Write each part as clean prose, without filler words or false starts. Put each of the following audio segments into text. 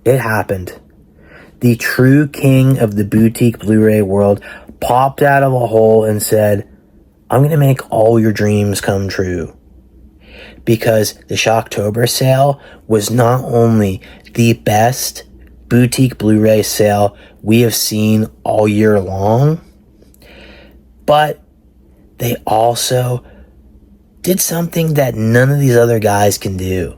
It happened. The true king of the boutique Blu-ray world popped out of a hole and said, I'm going to make all your dreams come true. Because the Shocktober sale was not only the best boutique Blu-ray sale we have seen all year long, but they also did something that none of these other guys can do.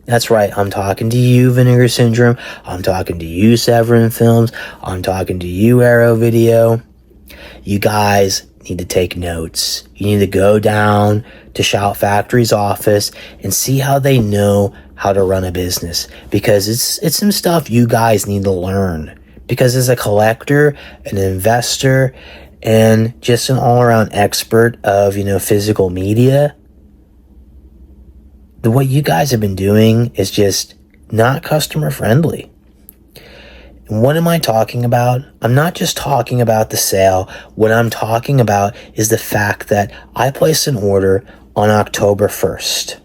That's right, I'm talking to you, Vinegar Syndrome. I'm talking to you, Severin Films. I'm talking to you, Arrow Video. You guys need to take notes. You need to go down to Shout Factory's office and see how they know how to run a business, because it's some stuff you guys need to learn. Because as a collector, an investor, and just an all-around expert of, physical media, what you guys have been doing is just not customer friendly. And what am I talking about? I'm not just talking about the sale. What I'm talking about is the fact that I placed an order on October 1st.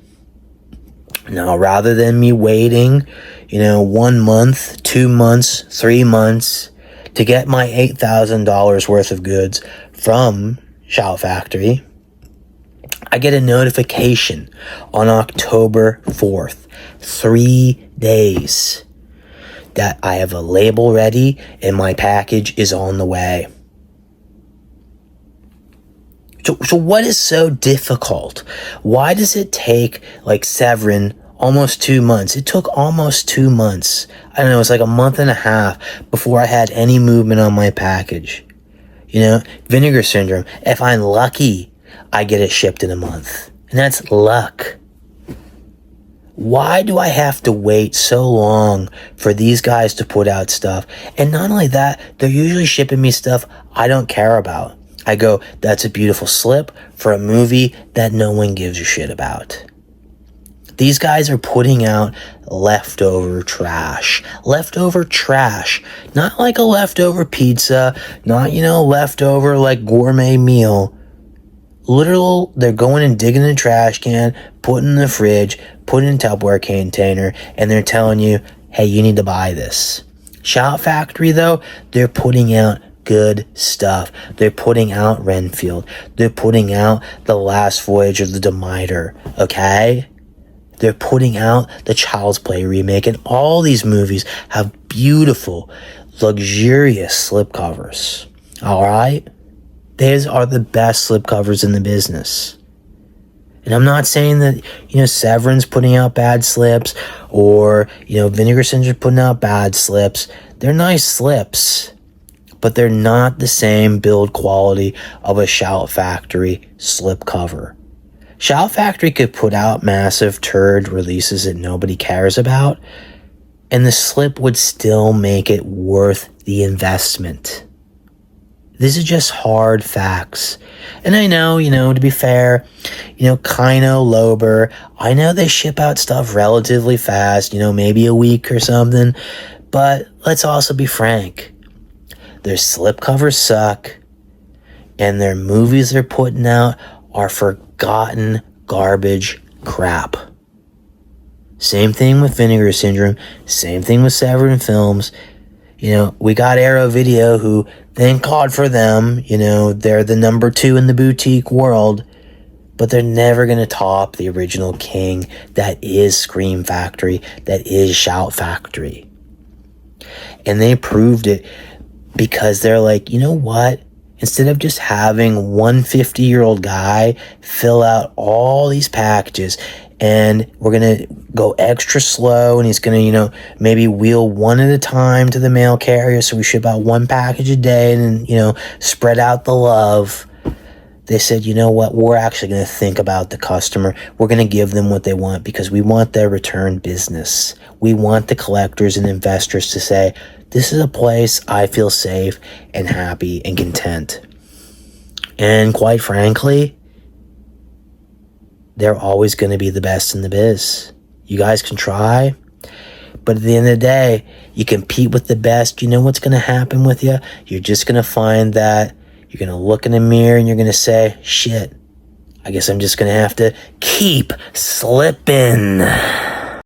Now, rather than me waiting, 1 month, 2 months, 3 months to get my $8,000 worth of goods from Shout Factory, I get a notification on October 4th, 3 days, that I have a label ready and my package is on the way. So what is so difficult? Why does it take, like Severin, almost 2 months? It took almost 2 months. I don't know, it was like a month and a half before I had any movement on my package. Vinegar Syndrome, if I'm lucky, I get it shipped in a month. And that's luck. Why do I have to wait so long for these guys to put out stuff? And not only that, they're usually shipping me stuff I don't care about. I go, that's a beautiful slip for a movie that no one gives a shit about. These guys are putting out leftover trash. Leftover trash. Not like a leftover pizza. Not, leftover like gourmet meal. Literal, they're going and digging in a trash can, putting in the fridge, putting in a Tupperware container, and they're telling you, hey, you need to buy this. Shout Factory, though, they're putting out good stuff. They're putting out Renfield. They're putting out The Last Voyage of the Demeter, okay? They're putting out the Child's Play remake, and all these movies have beautiful, luxurious slipcovers, all right? These are the best slipcovers in the business. And I'm not saying that, Severin's putting out bad slips or, Vinegar Syndrome's putting out bad slips. They're nice slips, but they're not the same build quality of a Shout Factory slipcover. Shout Factory could put out massive turd releases that nobody cares about, and the slip would still make it worth the investment. This is just hard facts. And I know, to be fair, Kino, Lober, I know they ship out stuff relatively fast, maybe a week or something. But let's also be frank. Their slipcovers suck. And their movies they're putting out are forgotten garbage crap. Same thing with Vinegar Syndrome. Same thing with Severin Films. We got Arrow Video, who, thank God for them, they're the number 2 in the boutique world, but they're never going to top the original king that is Scream Factory, that is Shout Factory. And they proved it because they're like, you know what? Instead of just having one 50-year-old guy fill out all these packages, and we're going to go extra slow, and he's going to, maybe wheel one at a time to the mail carrier, so we ship out one package a day and then, spread out the love. They said, you know what, we're actually going to think about the customer. We're going to give them what they want because we want their return business. We want the collectors and investors to say, this is a place I feel safe and happy and content. And quite frankly, they're always going to be the best in the biz. You guys can try, but at the end of the day, you compete with the best. You know what's going to happen with you? You're just going to find that you're going to look in the mirror and you're going to say, shit, I guess I'm just going to have to keep slipping.